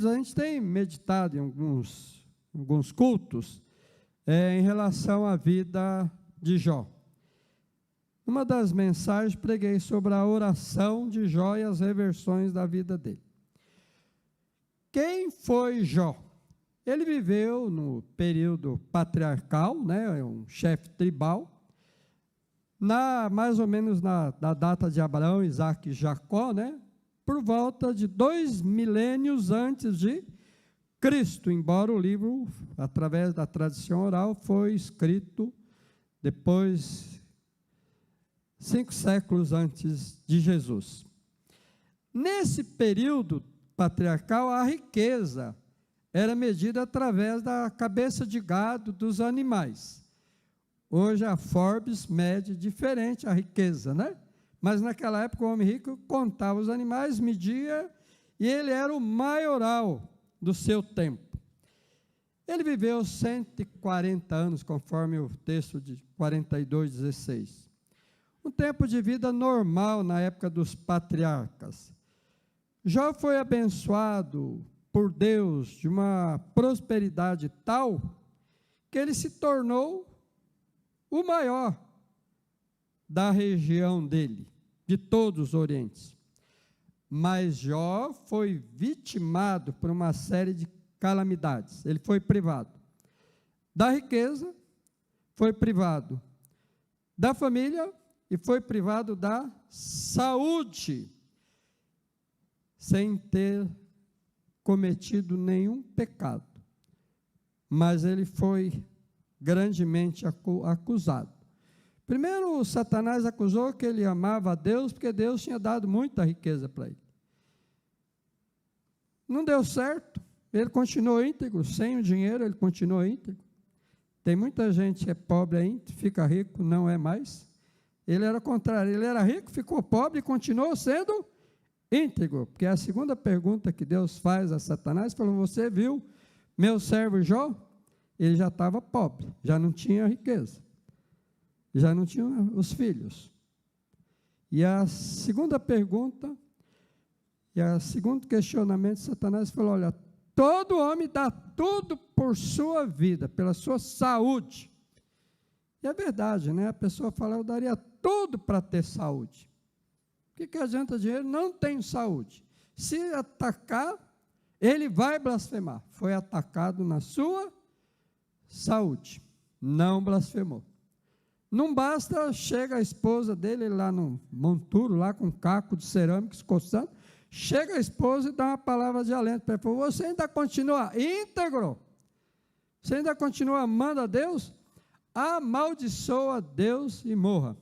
queridos, a gente tem meditado em alguns cultos em relação à vida de Jó. Numa das mensagens, preguei sobre a oração de Jó e as reversões da vida dele. Quem foi Jó? Ele viveu no período patriarcal, né, um chefe tribal, mais ou menos na data de Abraão, Isaque e Jacó, né, por volta de 2 milênios antes de Cristo, embora o livro, através da tradição oral, foi escrito depois, 5 séculos antes de Jesus. Nesse período patriarcal, a riqueza era medida através da cabeça de gado dos animais. Hoje a Forbes mede diferente a riqueza, né? Mas naquela época o homem rico contava os animais, media, e ele era o maioral do seu tempo. Ele viveu 140 anos, conforme o texto de 42:16. Um tempo de vida normal na época dos patriarcas. Jó foi abençoado por Deus de uma prosperidade tal que ele se tornou o maior da região dele, de todos os orientes. Mas Jó foi vitimado por uma série de calamidades. Ele foi privado da riqueza, foi privado da família e foi privado da saúde, sem ter cometido nenhum pecado. Mas ele foi grandemente acusado. Primeiro, Satanás acusou que ele amava a Deus, porque Deus tinha dado muita riqueza para ele. Não deu certo, ele continuou íntegro, sem o dinheiro ele continuou íntegro. Tem muita gente que é pobre ainda, fica rico, não é mais. Ele era o contrário, ele era rico, ficou pobre e continuou sendo íntegro. Porque a segunda pergunta que Deus faz a Satanás, falou, você viu meu servo Jó? Ele já estava pobre, já não tinha riqueza, já não tinha os filhos. E a segunda pergunta, e o segundo questionamento, Satanás falou, olha, todo homem dá tudo por sua vida, pela sua saúde. E é verdade, né? A pessoa fala, eu daria tudo para ter saúde. O que adianta dinheiro? Não tenho saúde. Se atacar, ele vai blasfemar. Foi atacado na sua saúde, não blasfemou. Não basta, chega a esposa dele lá no monturo, lá com um caco de cerâmica, escoçando, chega a esposa e dá uma palavra de alento para ele, falou, você ainda continua íntegro? Você ainda continua amando a Deus? Amaldiçoa Deus e morra.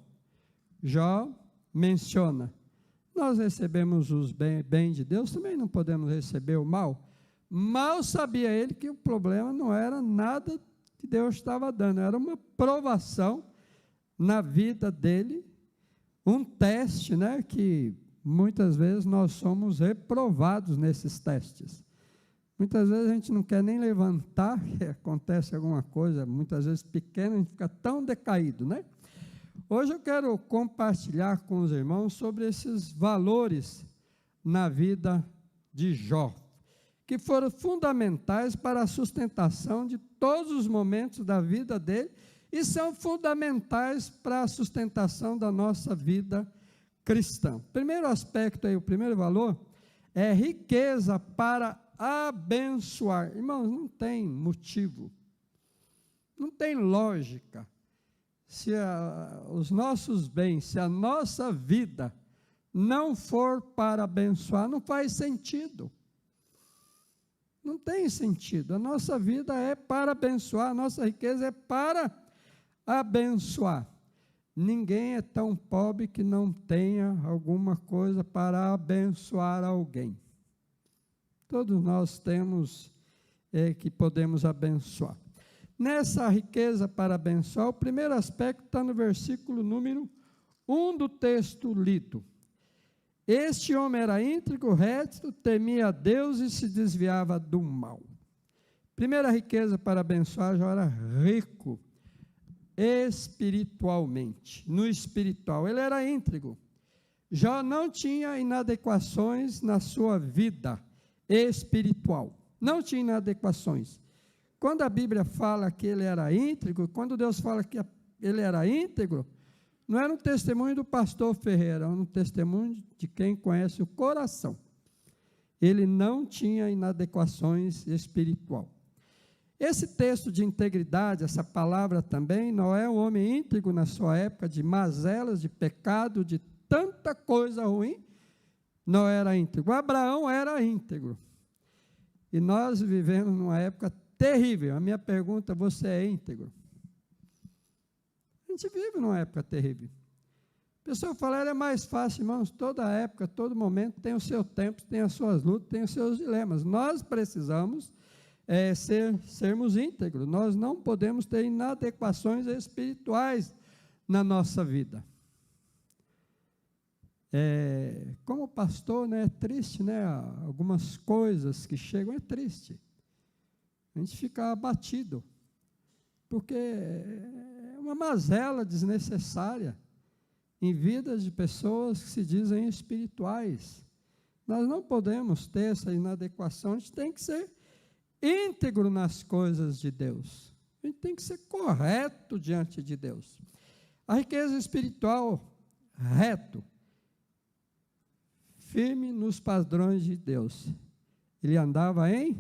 Jó menciona, nós recebemos os bem de Deus, também não podemos receber o mal. Mal sabia ele que o problema não era nada que Deus estava dando, era uma provação na vida dele, um teste, né, que muitas vezes nós somos reprovados nesses testes. Muitas vezes a gente não quer nem levantar, acontece alguma coisa, muitas vezes pequena, a gente fica tão decaído, né? Hoje eu quero compartilhar com os irmãos sobre esses valores na vida de Jó, que foram fundamentais para a sustentação de todos os momentos da vida dele e são fundamentais para a sustentação da nossa vida cristã. O primeiro aspecto aí, o primeiro valor, é riqueza para abençoar. Irmãos, não tem motivo, não tem lógica. Se os nossos bens, se a nossa vida não for para abençoar, não faz sentido. Não tem sentido. A nossa vida é para abençoar, a nossa riqueza é para abençoar. Ninguém é tão pobre que não tenha alguma coisa para abençoar alguém. Todos nós temos que podemos abençoar. Nessa riqueza para abençoar, o primeiro aspecto está no versículo número 1 do texto lido. Este homem era íntegro, reto, temia a Deus e se desviava do mal. Primeira riqueza para abençoar, já era rico espiritualmente, no espiritual. Ele era íntegro, já não tinha inadequações na sua vida espiritual. Não tinha inadequações. Quando a Bíblia fala que ele era íntegro, quando Deus fala que ele era íntegro, não era um testemunho do pastor Ferreira, era um testemunho de quem conhece o coração. Ele não tinha inadequações espiritual. Esse texto de integridade, essa palavra também, Noé é um homem íntegro na sua época, de mazelas, de pecado, de tanta coisa ruim, Noé era íntegro. Abraão era íntegro. E nós vivemos numa época terrível. A minha pergunta, você é íntegro? A gente vive numa época terrível. A pessoa fala, é mais fácil, irmãos, toda época, todo momento tem o seu tempo, tem as suas lutas, tem os seus dilemas. Nós precisamos sermos íntegros. Nós não podemos ter inadequações espirituais na nossa vida. Como pastor, né, é triste, né, algumas coisas que chegam, é triste. A gente fica abatido, porque é uma mazela desnecessária em vidas de pessoas que se dizem espirituais. Nós não podemos ter essa inadequação, a gente tem que ser íntegro nas coisas de Deus. A gente tem que ser correto diante de Deus. A riqueza espiritual, reto, firme nos padrões de Deus. Ele andava em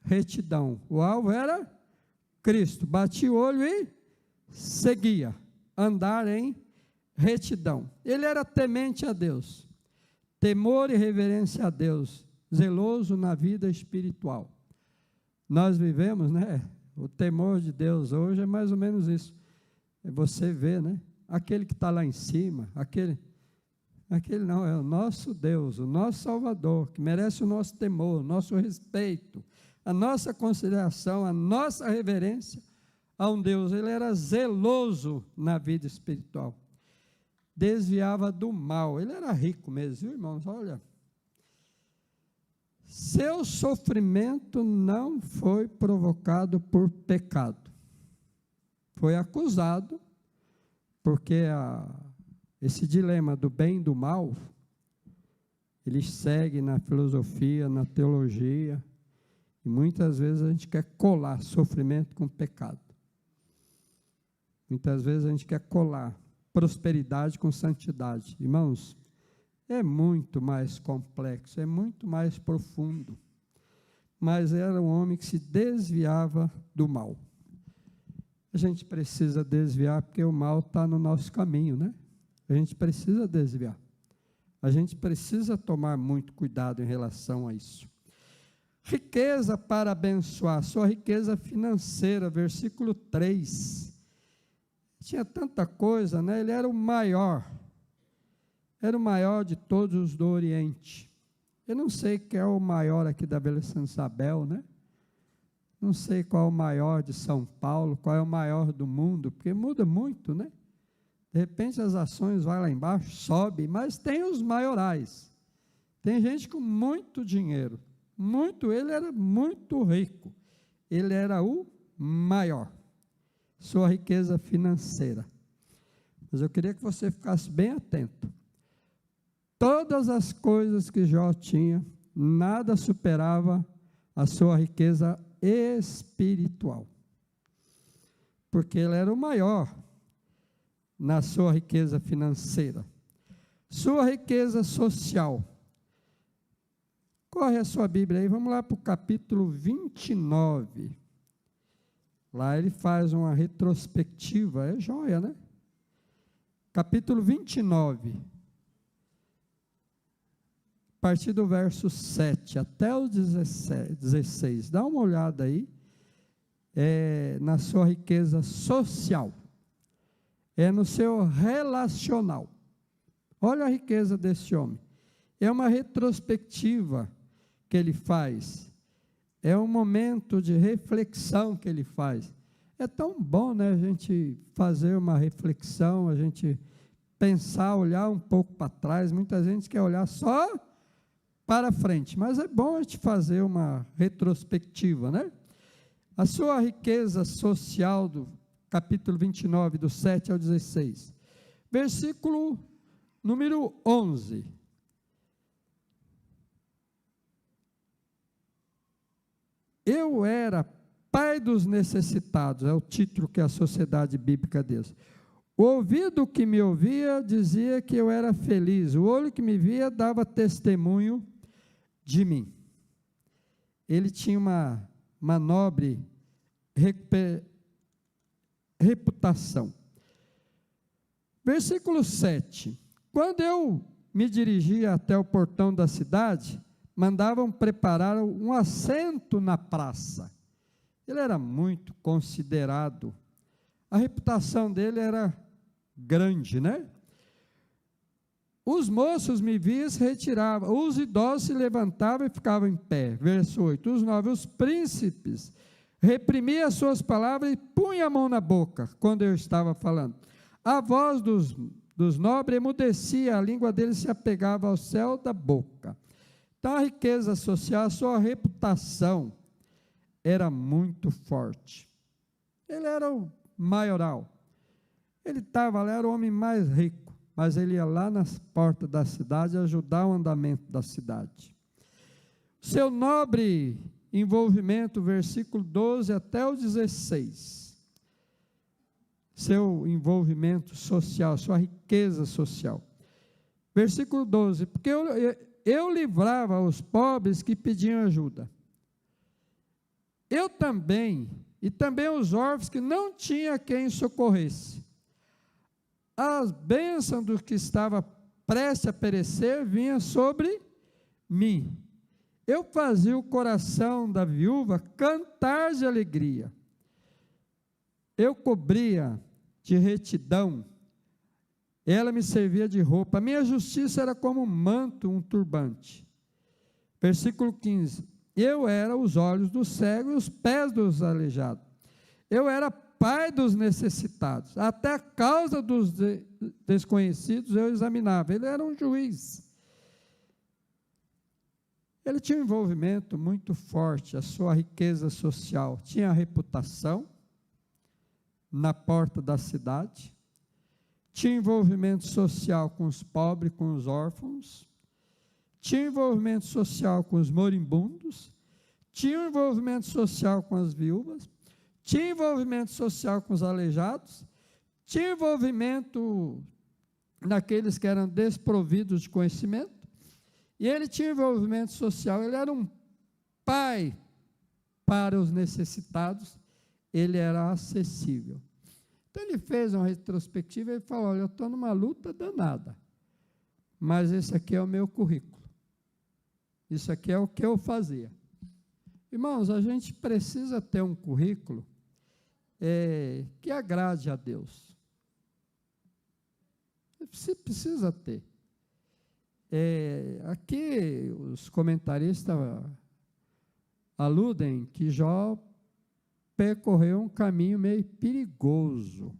retidão. O alvo era Cristo. Batia o olho e seguia. Andar em retidão. Ele era temente a Deus. Temor e reverência a Deus. Zeloso na vida espiritual. Nós vivemos, né? O temor de Deus hoje é mais ou menos isso. Você vê, né? Aquele que está lá em cima, aquele não, é o nosso Deus, o nosso Salvador, que merece o nosso temor, o nosso respeito, a nossa consideração, a nossa reverência a um Deus. Ele era zeloso na vida espiritual. Desviava do mal. Ele era rico mesmo, viu, irmãos? Olha. Seu sofrimento não foi provocado por pecado. Foi acusado, porque esse dilema do bem e do mal, ele segue na filosofia, na teologia, e muitas vezes a gente quer colar sofrimento com pecado. Muitas vezes a gente quer colar prosperidade com santidade. Irmãos, é muito mais complexo, é muito mais profundo. Mas era um homem que se desviava do mal. A gente precisa desviar porque o mal está no nosso caminho, né? A gente precisa desviar. A gente precisa tomar muito cuidado em relação a isso. Riqueza para abençoar, sua riqueza financeira, versículo 3. Tinha tanta coisa, né? Ele era o maior de todos os do Oriente. Eu não sei quem é o maior aqui da Vila Santa Isabel, né? Não sei qual é o maior de São Paulo, qual é o maior do mundo, porque muda muito, né? De repente as ações vão lá embaixo, sobe, mas tem os maiorais. Tem gente com muito dinheiro, ele era muito rico. Ele era o maior. Sua riqueza financeira. Mas eu queria que você ficasse bem atento. Todas as coisas que Jó tinha, nada superava a sua riqueza espiritual. Porque ele era o maior na sua riqueza financeira. Sua riqueza social. Corre a sua Bíblia aí, vamos lá para o capítulo 29. Lá ele faz uma retrospectiva, é joia, né? Capítulo 29. A partir do verso 7 até o 16. Dá uma olhada aí, na sua riqueza social. No seu relacional. Olha a riqueza desse homem. É uma retrospectiva que ele faz. É um momento de reflexão que ele faz. É tão bom, né, a gente fazer uma reflexão, a gente pensar, olhar um pouco para trás. Muita gente quer olhar só para frente, mas é bom a gente fazer uma retrospectiva, né? A sua riqueza social, do capítulo 29, do 7 ao 16. Versículo número 11. Eu era pai dos necessitados, é o título que a Sociedade Bíblica deu. O ouvido que me ouvia dizia que eu era feliz, o olho que me via dava testemunho de mim. Ele tinha uma nobre reputação. Versículo 7. Quando eu me dirigia até o portão da cidade, mandavam preparar um assento na praça. Ele era muito considerado. A reputação dele era grande, né? Os moços me viam e se retiravam, os idosos se levantavam e ficavam em pé. Verso 8. Os 9, os príncipes reprimiam as suas palavras e punham a mão na boca quando eu estava falando. A voz dos nobres emudecia, a língua deles se apegava ao céu da boca. Então, a riqueza social, a sua reputação era muito forte. Ele era o maioral. Ele estava lá, era o homem mais rico, mas ele ia lá nas portas da cidade ajudar o andamento da cidade. Seu nobre envolvimento, versículo 12 até o 16. Seu envolvimento social, sua riqueza social. Versículo 12, porque eu livrava os pobres que pediam ajuda. Eu também, e também os órfãos que não tinha quem socorresse. As bênçãos do que estava prestes a perecer vinham sobre mim. Eu fazia o coração da viúva cantar de alegria. Eu cobria de retidão, ela me servia de roupa. A minha justiça era como um manto, um turbante. Versículo 15. Eu era os olhos dos cegos e os pés dos aleijados. Eu era pai dos necessitados. Até a causa dos desconhecidos eu examinava. Ele era um juiz. Ele tinha um envolvimento muito forte, a sua riqueza social. Tinha a reputação na porta da cidade. Tinha envolvimento social com os pobres, com os órfãos. Tinha envolvimento social com os moribundos. Tinha envolvimento social com as viúvas. Tinha envolvimento social com os aleijados. Tinha envolvimento naqueles que eram desprovidos de conhecimento. E ele tinha envolvimento social. Ele era um pai para os necessitados. Ele era acessível. Então, ele fez uma retrospectiva e falou, olha, eu estou numa luta danada, mas esse aqui é o meu currículo. Isso aqui é o que eu fazia. Irmãos, a gente precisa ter um currículo que agrade a Deus. Você precisa ter. Aqui, os comentaristas aludem que Jó percorreu um caminho meio perigoso.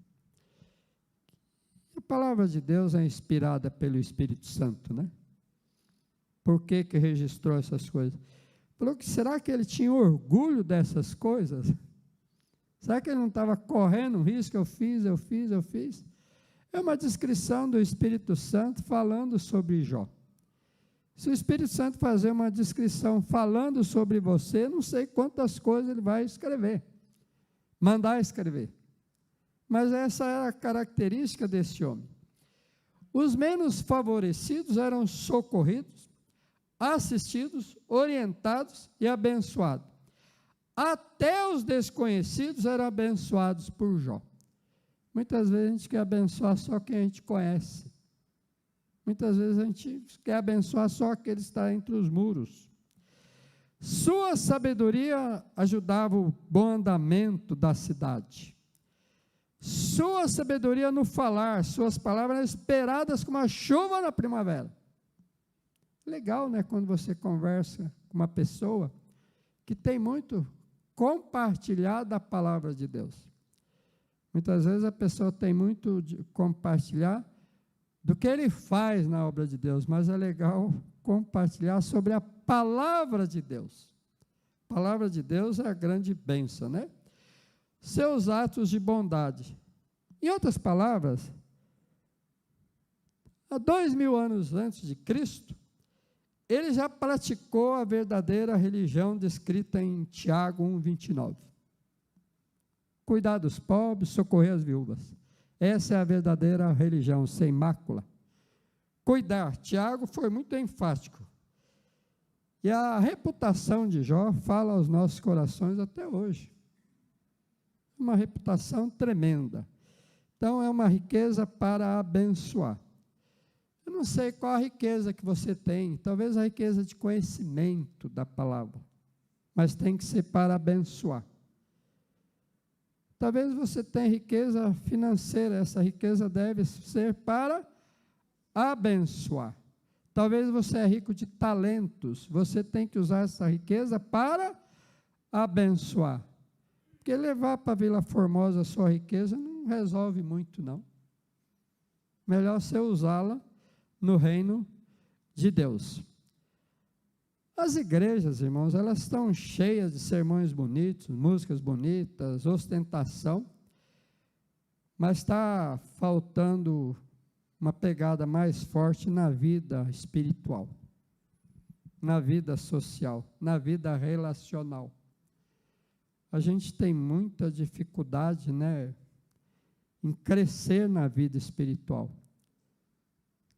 A palavra de Deus é inspirada pelo Espírito Santo, né? Por que registrou essas coisas? Falou que será que ele tinha orgulho dessas coisas? Será que ele não estava correndo um risco? Eu fiz. É uma descrição do Espírito Santo falando sobre Jó. Se o Espírito Santo fazer uma descrição falando sobre você, não sei quantas coisas ele vai escrever. Mandar escrever. Mas essa era a característica desse homem. Os menos favorecidos eram socorridos, assistidos, orientados e abençoados. Até os desconhecidos eram abençoados por Jó. Muitas vezes a gente quer abençoar só quem a gente conhece. Muitas vezes a gente quer abençoar só aquele que está entre os muros. Sua sabedoria ajudava o bom andamento da cidade. Sua sabedoria no falar, suas palavras eram esperadas como a chuva na primavera. Legal, né, quando você conversa com uma pessoa que tem muito compartilhar da palavra de Deus. Muitas vezes a pessoa tem muito de compartilhar do que ele faz na obra de Deus, mas é legal compartilhar sobre a palavra de Deus. A palavra de Deus é a grande bênção, né? Seus atos de bondade. Em outras palavras, há 2000 anos antes de Cristo, ele já praticou a verdadeira religião descrita em Tiago 1:29. Cuidar dos pobres, socorrer as viúvas. Essa é a verdadeira religião, sem mácula. Cuidar. Tiago foi muito enfático. E a reputação de Jó fala aos nossos corações até hoje. Uma reputação tremenda. Então, é uma riqueza para abençoar. Eu não sei qual a riqueza que você tem, talvez a riqueza de conhecimento da palavra, mas tem que ser para abençoar. Talvez você tenha riqueza financeira, essa riqueza deve ser para abençoar. Talvez você é rico de talentos, você tem que usar essa riqueza para abençoar. Porque levar para Vila Formosa a sua riqueza não resolve muito, não. Melhor você usá-la no reino de Deus. As igrejas, irmãos, elas estão cheias de sermões bonitos, músicas bonitas, ostentação, mas está faltando uma pegada mais forte na vida espiritual, na vida social, na vida relacional. A gente tem muita dificuldade, né, em crescer na vida espiritual.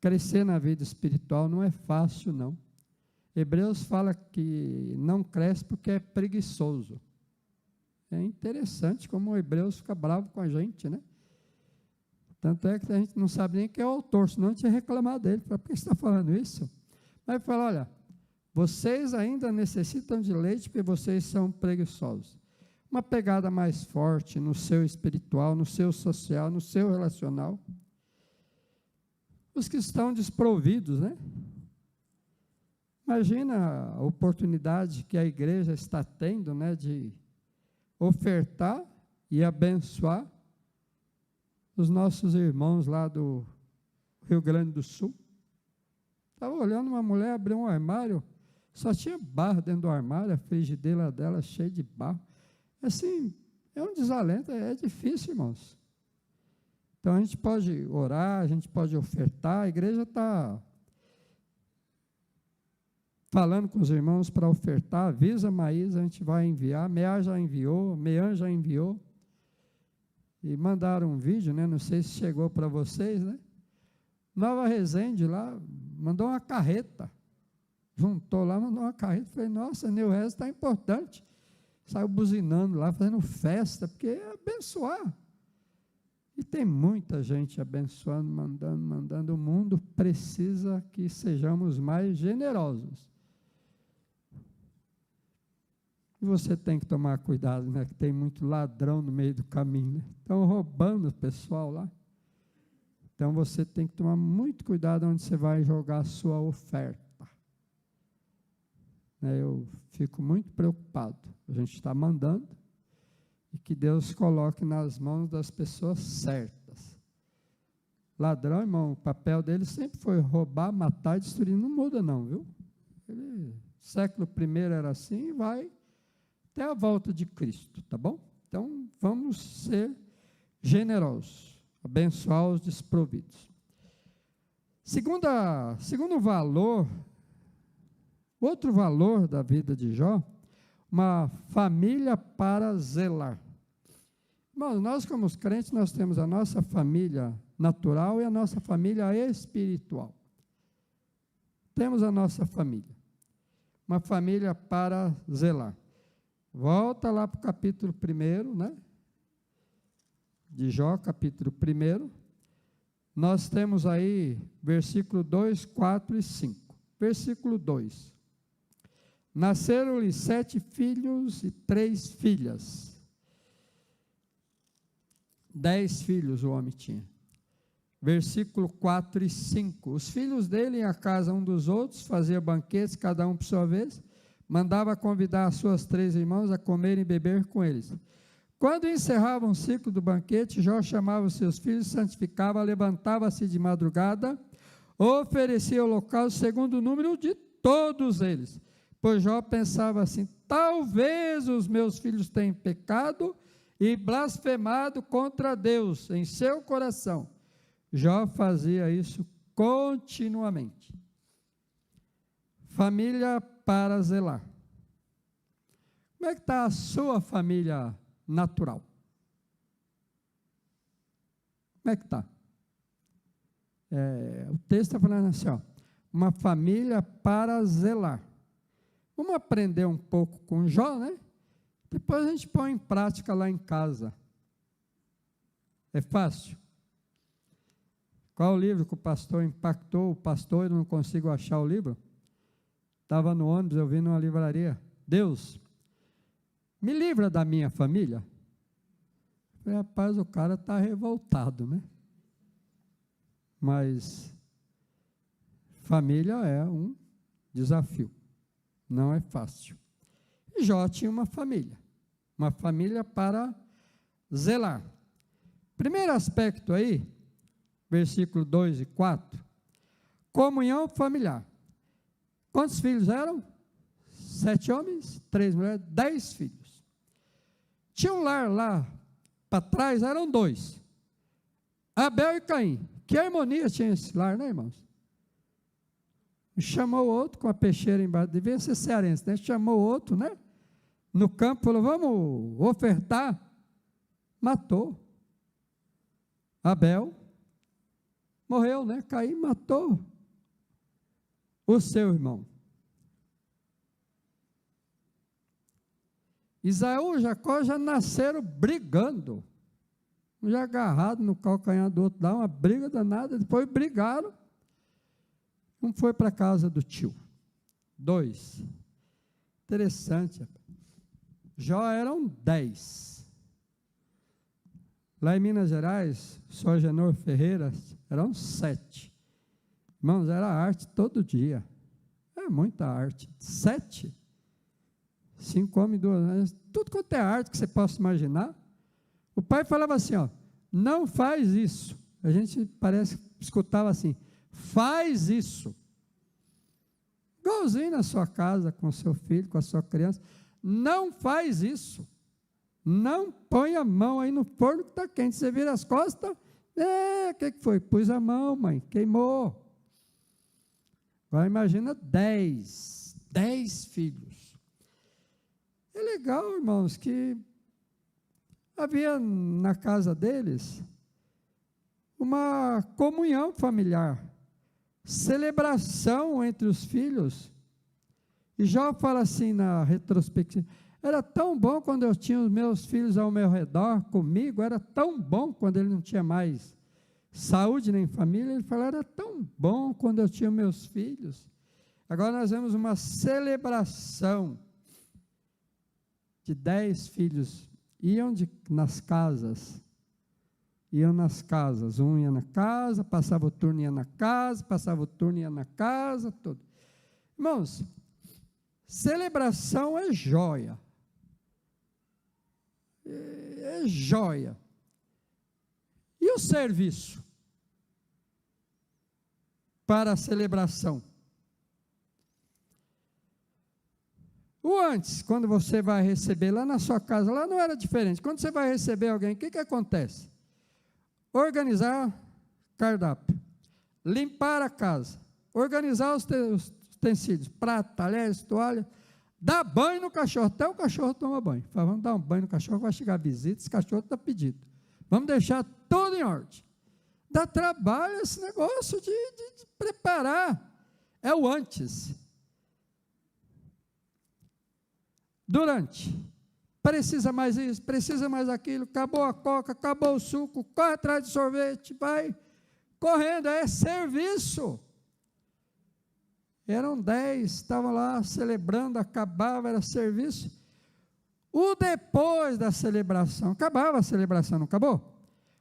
Crescer na vida espiritual não é fácil, não. Hebreus fala que não cresce porque é preguiçoso. É interessante como o Hebreus fica bravo com a gente, né? Tanto é que a gente não sabe nem quem é o autor, senão a gente ia reclamar dele. Fala, por que você está falando isso? Mas ele fala, olha, vocês ainda necessitam de leite porque vocês são preguiçosos. Uma pegada mais forte no seu espiritual, no seu social, no seu relacional. Os que estão desprovidos, né? Imagina a oportunidade que a igreja está tendo, né, de ofertar e abençoar os nossos irmãos lá do Rio Grande do Sul. Estava olhando uma mulher abrir um armário, só tinha barro dentro do armário, a frigideira dela cheia de barro. Assim, é um desalento, é difícil, irmãos. Então, a gente pode orar, a gente pode ofertar, a igreja está falando com os irmãos para ofertar, avisa a Maísa, a gente vai enviar, Meá já enviou, Meã já enviou, e mandaram um vídeo, né, não sei se chegou para vocês, né, Nova Resende lá, mandou uma carreta, juntou lá, mandou uma carreta, falei, nossa, New Res está importante, saiu buzinando lá, fazendo festa, porque é abençoar, e tem muita gente abençoando, mandando, o mundo precisa que sejamos mais generosos. E você tem que tomar cuidado, né? Que tem muito ladrão no meio do caminho, né? Estão roubando o pessoal lá. Então você tem que tomar muito cuidado onde você vai jogar a sua oferta. Né? Eu fico muito preocupado. A gente está mandando e que Deus coloque nas mãos das pessoas certas. Ladrão, irmão, o papel dele sempre foi roubar, matar e destruir. Não muda não, viu? Século I era assim e vai até a volta de Cristo, tá bom? Então, vamos ser generosos, abençoar os desprovidos. Segundo valor, outro valor da vida de Jó, uma família para zelar. Irmãos, nós como os crentes, nós temos a nossa família natural e a nossa família espiritual. Temos a nossa família, uma família para zelar. Volta lá para o capítulo 1, né? De Jó, capítulo 1. Nós temos aí versículo 2, 4 e 5. Versículo 2. Nasceram-lhe 7 filhos e 3 filhas. 10 filhos o homem tinha. Versículo 4 e 5. Os filhos dele iam à casa um dos outros, faziam banquetes, cada um por sua vez, mandava convidar as suas 3 irmãs a comer e beber com eles. Quando encerravam o ciclo do banquete, Jó chamava os seus filhos, santificava, levantava-se de madrugada, oferecia holocausto segundo o número de todos eles. Pois Jó pensava assim, talvez os meus filhos tenham pecado e blasfemado contra Deus em seu coração. Jó fazia isso continuamente. família para zelar. Como é que está a sua família natural? Como é que está? O texto está falando assim, ó, uma família para zelar. Vamos aprender um pouco com Jó, né? Depois a gente põe em prática lá em casa. É fácil. Qual o livro que o pastor impactou o pastor? Eu não consigo achar o livro. Estava no ônibus, eu vi numa livraria. Deus, me livra da minha família. Eu falei, rapaz, o cara está revoltado, né? Mas família é um desafio. Não é fácil. E Jó tinha uma família para zelar. Primeiro aspecto aí, versículo 2 e 4, comunhão familiar. Quantos filhos eram? 7 homens, 3 mulheres, 10 filhos. Tinha um lar lá para trás, eram 2, Abel e Caim. Que harmonia tinha esse lar, né, irmãos? Chamou outro com a peixeira embaixo, devia ser cearense, né? Chamou outro, né? No campo, falou, vamos ofertar. Matou. Abel morreu, né? Caim matou o seu irmão. Isaú e Jacó já nasceram brigando. Um já agarrado no calcanhar do outro lá, uma briga danada, depois brigaram. Um foi para a casa do tio. 2. Interessante. Jó eram 10. Lá em Minas Gerais, o Agenor Ferreira, eram 7. Irmãos, era arte todo dia. É muita arte. 7. 5 homens, 2 mulheres. Tudo quanto é arte que você possa imaginar. O pai falava assim, ó, não faz isso. A gente parece que escutava assim, faz isso. Igualzinho na sua casa, com o seu filho, com a sua criança. Não faz isso. Não põe a mão aí no forno que está quente. Você vira as costas, o que foi? Pus a mão, mãe, queimou. Agora imagina 10 filhos. É legal, irmãos, que havia na casa deles uma comunhão familiar, celebração entre os filhos. E Jó fala assim na retrospectiva, era tão bom quando eu tinha os meus filhos ao meu redor, comigo, era tão bom quando ele não tinha mais saúde nem família, ele fala, era tão bom quando eu tinha meus filhos. Agora nós vemos uma celebração de 10 filhos, iam nas casas, um ia na casa, passava o turno, ia na casa, passava o turno, ia na casa, tudo. Irmãos, celebração é joia, é joia. E o serviço para a celebração? O antes, quando você vai receber lá na sua casa, lá não era diferente. Quando você vai receber alguém, o que acontece? Organizar cardápio, limpar a casa, organizar os utensílios, prato, talheres, toalha, dar banho no cachorro, até o cachorro toma banho. Fala, vamos dar um banho no cachorro, vai chegar visita, esse cachorro está pedido. Vamos deixar tudo em ordem. Dá trabalho esse negócio de preparar. É o antes. Durante, precisa mais isso, precisa mais aquilo, acabou a coca, acabou o suco, corre atrás de sorvete, vai correndo, é serviço. Eram 10, estavam lá celebrando, acabava, era serviço. O depois da celebração, acabava a celebração, não acabou?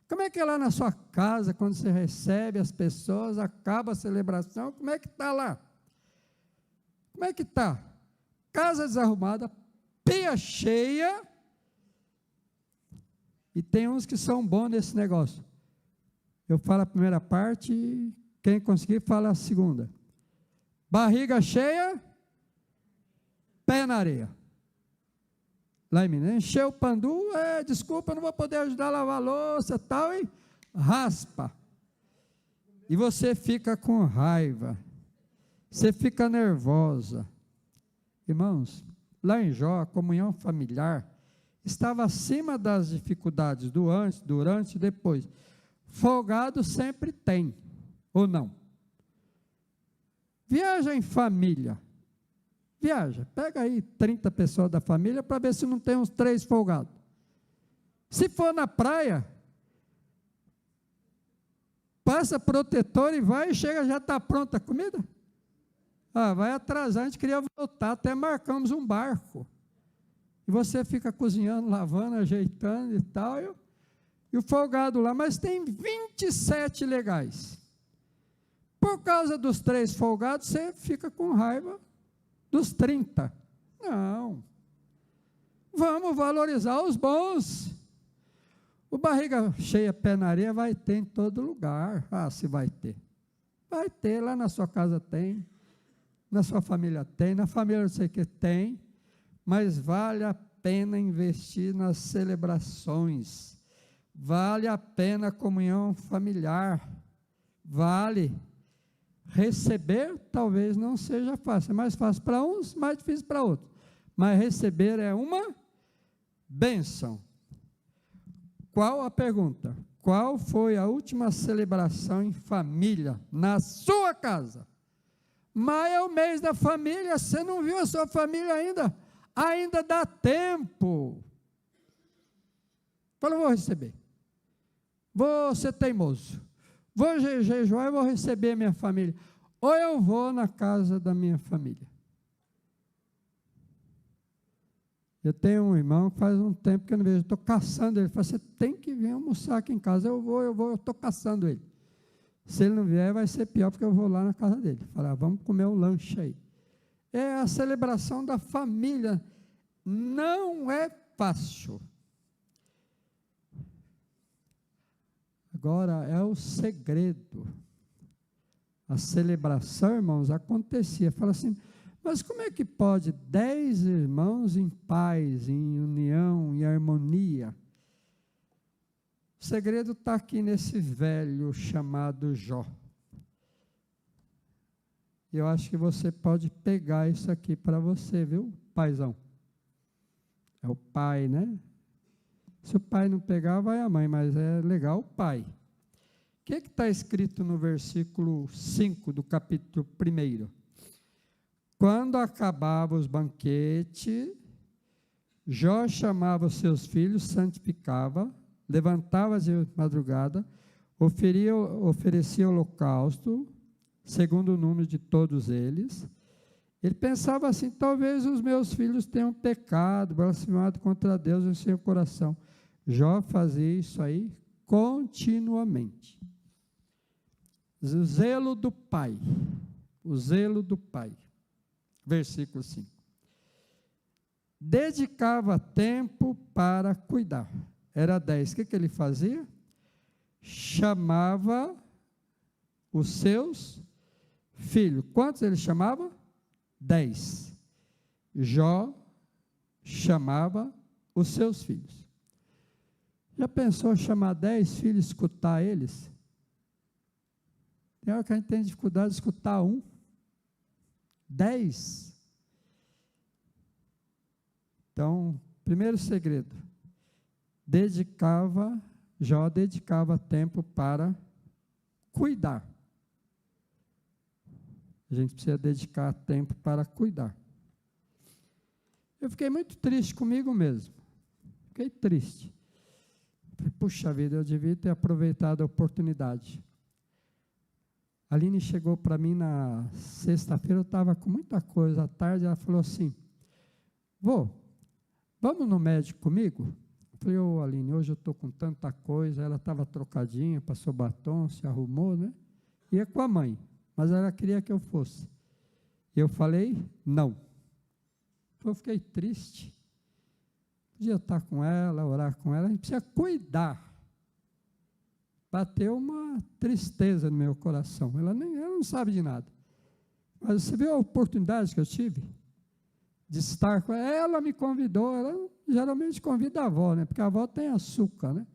Como é que é lá na sua casa, quando você recebe as pessoas, acaba a celebração, como é que está lá? Como é que está? Casa desarrumada, pia cheia, e tem uns que são bons nesse negócio. Eu falo a primeira parte, quem conseguir fala a segunda. Barriga cheia, pé na areia. Lá em Minas, encheu o pandu, desculpa, não vou poder ajudar a lavar a louça, tal, e raspa. E você fica com raiva. você fica nervosa. Irmãos, lá em Jó, a comunhão familiar estava acima das dificuldades do antes, durante e depois. Folgado sempre tem, ou não? Viaja em família. Viaja, pega aí 30 pessoas da família para ver se não tem uns 3 folgados. Se for na praia, passa protetor e vai e chega, já está pronta a comida? Ah, vai atrasar, a gente queria voltar, até marcamos um barco. E você fica cozinhando, lavando, ajeitando e tal, e o folgado lá, mas tem 27 legais. Por causa dos 3 folgados, você fica com raiva dos 30. Não. Vamos valorizar os bons. O barriga cheia, pé na areia, vai ter em todo lugar. Ah, se vai ter. Vai ter, lá na sua casa tem, na sua família tem, na família não sei o que tem, mas vale a pena investir nas celebrações, vale a pena a comunhão familiar, vale. Receber talvez não seja fácil, é mais fácil para uns, mais difícil para outros, mas receber é uma bênção. Qual a pergunta? Qual foi a última celebração em família, na sua casa? Maio é o mês da família, você não viu a sua família ainda? Ainda dá tempo. Fala, vou receber. Vou ser teimoso. Vou jejuar e vou receber a minha família. Ou eu vou na casa da minha família. Eu tenho um irmão que faz um tempo que eu não vejo, eu estou caçando ele. Ele fala, você tem que vir almoçar aqui em casa. Eu estou caçando ele. Se ele não vier, vai ser pior, porque eu vou lá na casa dele. Falar, vamos comer um lanche aí. É a celebração da família. Não é fácil. Agora, é o segredo. A celebração, irmãos, acontecia. Fala assim, mas como é que pode 10 irmãos em paz, em união, em harmonia? O segredo está aqui nesse velho chamado Jó. Eu acho que você pode pegar isso aqui para você, viu, paizão? É o pai, né? Se o pai não pegar, vai a mãe, mas é legal o pai. O que está escrito no versículo 5 do capítulo 1? Quando acabava os banquetes, Jó chamava os seus filhos, santificava, levantava-se de madrugada, oferecia holocausto, segundo o número de todos eles. Ele pensava assim, talvez os meus filhos tenham pecado, blasfemado contra Deus em seu coração. Jó fazia isso aí continuamente. O zelo do pai, o zelo do pai. Versículo 5. Dedicava tempo para cuidar. Era 10. O que ele fazia? Chamava os seus filhos. Quantos ele chamava? 10. Jó chamava os seus filhos. Já pensou chamar 10 filhos e escutar eles? Tem hora que a gente tem dificuldade de escutar um. 10. Então, primeiro segredo, Jó dedicava tempo para cuidar. A gente precisa dedicar tempo para cuidar. Eu fiquei muito triste comigo mesmo. Fiquei triste. Falei, puxa vida, eu devia ter aproveitado a oportunidade. A Aline chegou para mim na sexta-feira, eu estava com muita coisa à tarde, ela falou assim, vamos no médico comigo? Eu falei, Aline, hoje eu estou com tanta coisa, ela estava trocadinha, passou batom, se arrumou, né? Ia com a mãe, mas ela queria que eu fosse. E eu falei, não. Eu fiquei triste. Podia estar com ela, orar com ela, a gente precisa cuidar. Bateu uma tristeza no meu coração. Ela não sabe de nada. Mas você viu a oportunidade que eu tive de estar com ela? Ela me convidou, ela geralmente convida a avó, né? Porque a avó tem açúcar, né?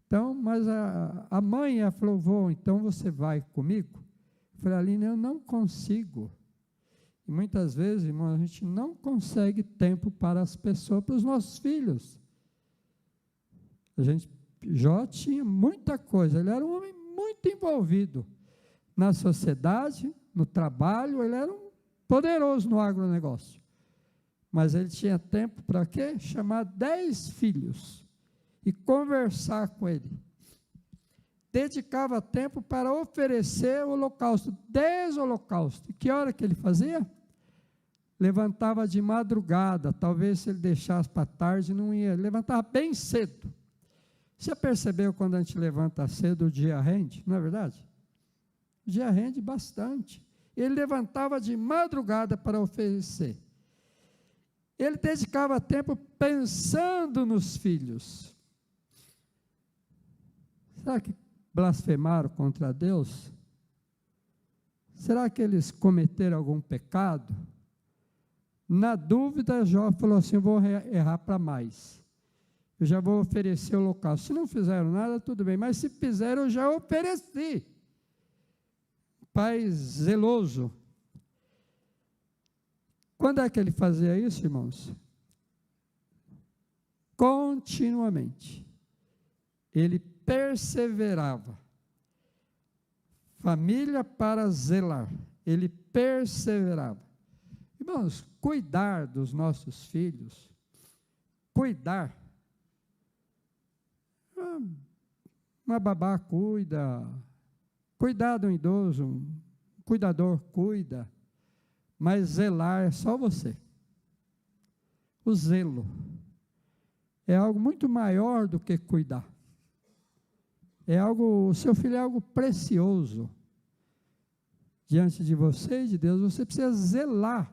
Então, mas a mãe, ela falou, então você vai comigo? Eu falei, Aline, eu não consigo. E muitas vezes, irmão, a gente não consegue tempo para as pessoas, para os nossos filhos. Jó tinha muita coisa, ele era um homem muito envolvido na sociedade, no trabalho, ele era um poderoso no agronegócio. Mas ele tinha tempo para quê? Chamar 10 filhos e conversar com ele. Dedicava tempo para oferecer o holocausto, 10 holocaustos. E que hora que ele fazia? Levantava de madrugada, talvez se ele deixasse para tarde, não ia, levantava bem cedo. Você percebeu quando a gente levanta cedo, o dia rende, não é verdade? O dia rende bastante. Ele levantava de madrugada para oferecer. Ele dedicava tempo pensando nos filhos. Será que blasfemaram contra Deus? Será que eles cometeram algum pecado? Na dúvida, Jó falou assim, eu vou errar para mais. Eu já vou oferecer o holocausto. Se não fizeram nada, tudo bem, mas se fizeram, eu já ofereci. Pai zeloso. Quando é que ele fazia isso, irmãos? Continuamente. Ele perseverava. Família para zelar. Ele perseverava. Irmãos, cuidar dos nossos filhos, cuidar. Uma babá cuida, cuidar do idoso, um cuidador cuida, mas zelar é só você. O zelo é algo muito maior do que cuidar. O seu filho é algo precioso diante de você e de Deus, você precisa zelar.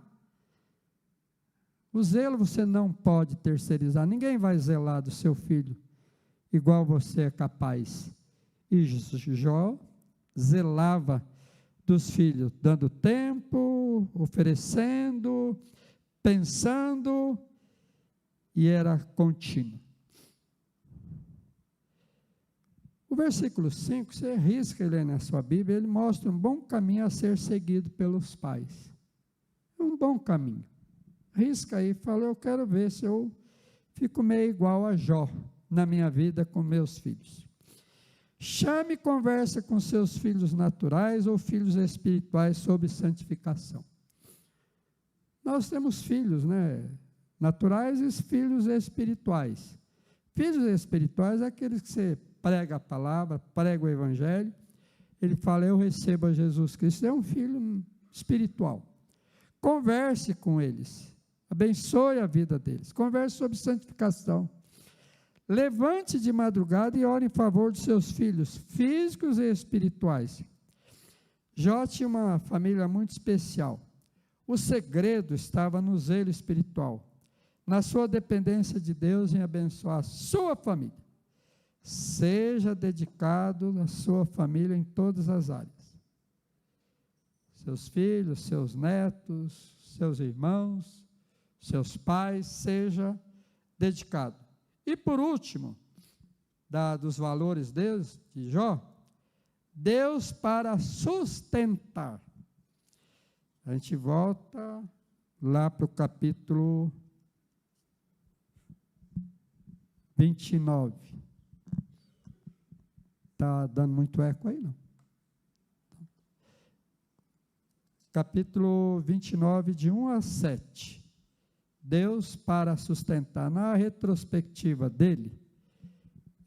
O zelo você não pode terceirizar, ninguém vai zelar do seu filho igual você é capaz. E Jó zelava dos filhos, dando tempo, oferecendo, pensando, e era contínuo. O versículo 5, você risca ele aí na sua Bíblia, ele mostra um bom caminho a ser seguido pelos pais. Um bom caminho. Risca aí, fala, eu quero ver se eu fico meio igual a Jó na minha vida com meus filhos. Chame e conversa com seus filhos naturais ou filhos espirituais sobre santificação. Nós temos filhos, né? Naturais e filhos espirituais. Filhos espirituais é aqueles que você prega a palavra, prega o evangelho, ele fala, eu recebo a Jesus Cristo, é um filho espiritual. Converse com eles, abençoe a vida deles, converse sobre santificação. Levante de madrugada e ore em favor dos seus filhos, físicos e espirituais. Jó tinha uma família muito especial. O segredo estava no zelo espiritual, na sua dependência de Deus em abençoar a sua família. Seja dedicado à sua família em todas as áreas. Seus filhos, seus netos, seus irmãos, seus pais, seja dedicado. E por último, dos valores de Jó, Deus para sustentar. A gente volta lá para o capítulo 29. Está dando muito eco aí, não? Capítulo 29, de 1 a 7. Deus para sustentar. Na retrospectiva dele,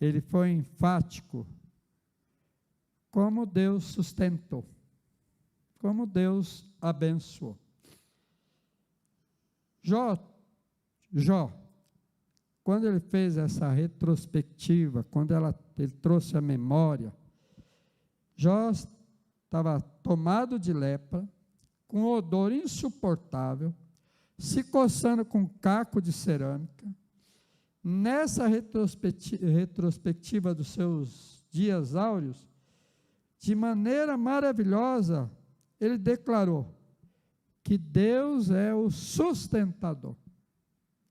ele foi enfático como Deus sustentou, como Deus abençoou. Jó, quando ele fez essa retrospectiva, quando ele trouxe a memória, Jó estava tomado de lepra, com odor insuportável, se coçando com um caco de cerâmica. Nessa retrospectiva dos seus dias áureos, de maneira maravilhosa, ele declarou que Deus é o sustentador.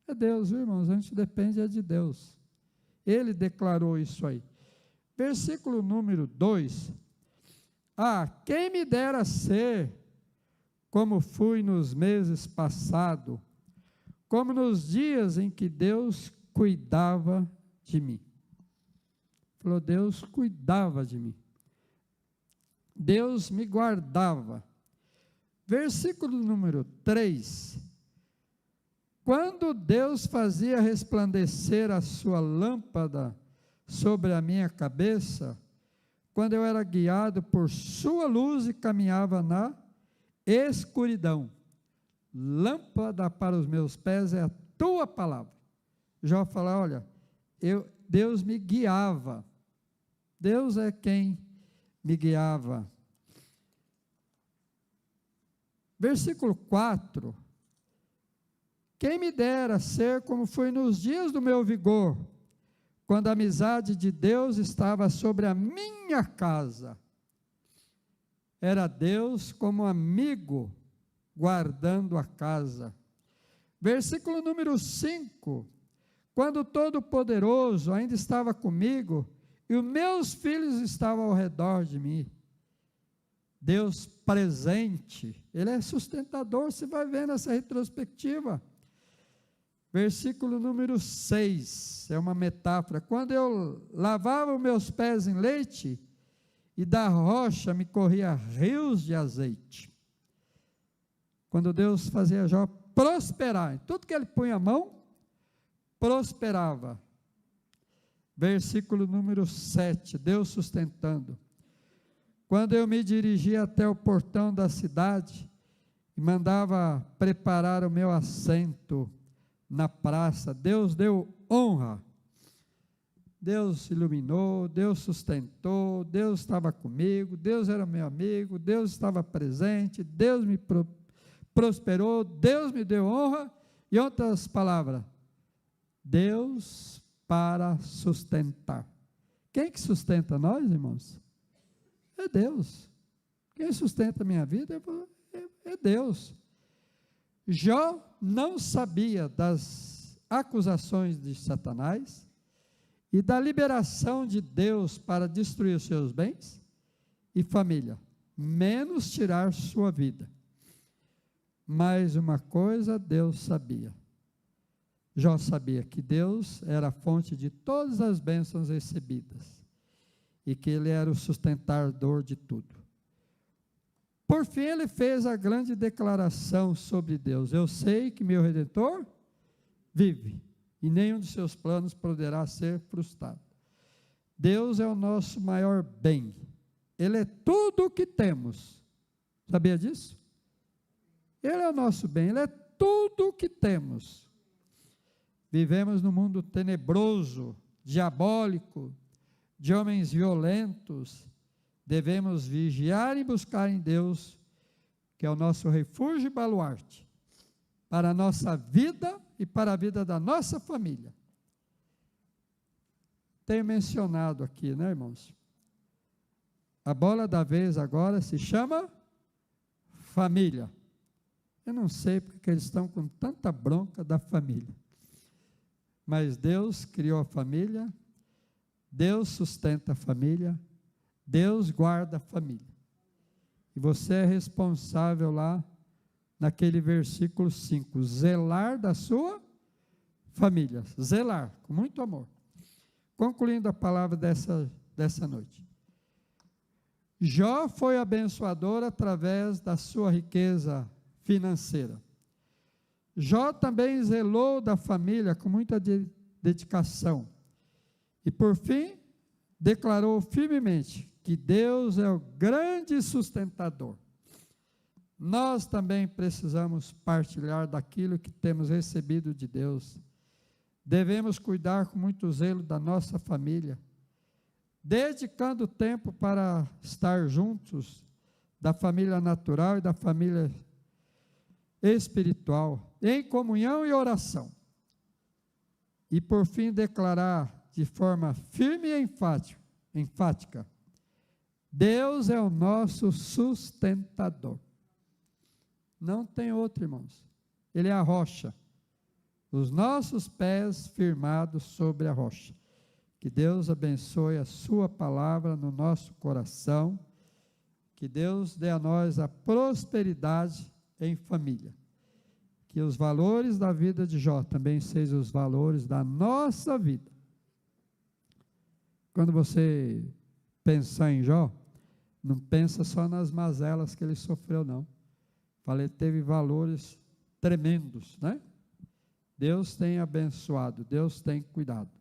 É Deus, viu, irmãos? A gente depende de Deus. Ele declarou isso aí. Versículo número 2, Ah, quem me dera ser como fui nos meses passados, como nos dias em que Deus cuidava de mim. Falou, Deus cuidava de mim. Deus me guardava. Versículo número 3. Quando Deus fazia resplandecer a sua lâmpada sobre a minha cabeça, quando eu era guiado por sua luz e caminhava na escuridão. Lâmpada para os meus pés é a tua palavra. Jó fala, olha, Deus me guiava. Deus é quem me guiava. Versículo 4. Quem me dera ser como foi nos dias do meu vigor, quando a amizade de Deus estava sobre a minha casa. Era Deus como amigo, guardando a casa. Versículo número 5. Quando o Todo-Poderoso ainda estava comigo, e os meus filhos estavam ao redor de mim. Deus presente, Ele é sustentador, você vai ver nessa retrospectiva. Versículo número 6, é uma metáfora. Quando eu lavava os meus pés em leite, e da rocha me corria rios de azeite. Quando Deus fazia Jó prosperar, em tudo que ele punha a mão, prosperava. Versículo número 7, Deus sustentando. Quando eu me dirigia até o portão da cidade, e mandava preparar o meu assento na praça, Deus deu honra. Deus iluminou, Deus sustentou, Deus estava comigo, Deus era meu amigo, Deus estava presente, Deus me prosperou, Deus me deu honra, e outras palavras, Deus para sustentar. Quem que sustenta nós, irmãos? É Deus. Quem sustenta a minha vida é Deus. Jó não sabia das acusações de Satanás e da liberação de Deus para destruir os seus bens e família, menos tirar sua vida. Mas uma coisa Deus sabia. Jó sabia que Deus era a fonte de todas as bênçãos recebidas e que Ele era o sustentador de tudo. Por fim, ele fez a grande declaração sobre Deus: eu sei que meu Redentor vive, e nenhum de seus planos poderá ser frustrado. Deus é o nosso maior bem, Ele é tudo o que temos. Sabia disso? Ele é o nosso bem, Ele é tudo o que temos. Vivemos num mundo tenebroso, diabólico, de homens violentos. Devemos vigiar e buscar em Deus, que é o nosso refúgio e baluarte, para a nossa vida e para a vida da nossa família. Tenho mencionado aqui, né, irmãos? A bola da vez agora se chama família. Eu não sei porque eles estão com tanta bronca da família. Mas Deus criou a família, Deus sustenta a família, Deus guarda a família. E você é responsável lá, naquele versículo 5, zelar da sua família. Zelar, com muito amor. Concluindo a palavra dessa noite. Jó foi abençoador através da sua riqueza financeira. Jó também zelou da família com muita dedicação. E por fim, declarou firmemente que Deus é o grande sustentador. Nós também precisamos partilhar daquilo que temos recebido de Deus. Devemos cuidar com muito zelo da nossa família, dedicando tempo para estar juntos, da família natural e da família espiritual, em comunhão e oração. E por fim declarar de forma firme e enfática, Deus é o nosso sustentador. Não tem outro, irmãos. Ele é a rocha. Os nossos pés firmados sobre a rocha. Que Deus abençoe a sua palavra no nosso coração Que Deus dê a nós a prosperidade em família. Que os valores da vida de Jó também sejam os valores da nossa vida. Quando você pensar em Jó, não pensa só nas mazelas que ele sofreu, não. Falei, teve valores tremendos, né? Deus tem abençoado, Deus tem cuidado.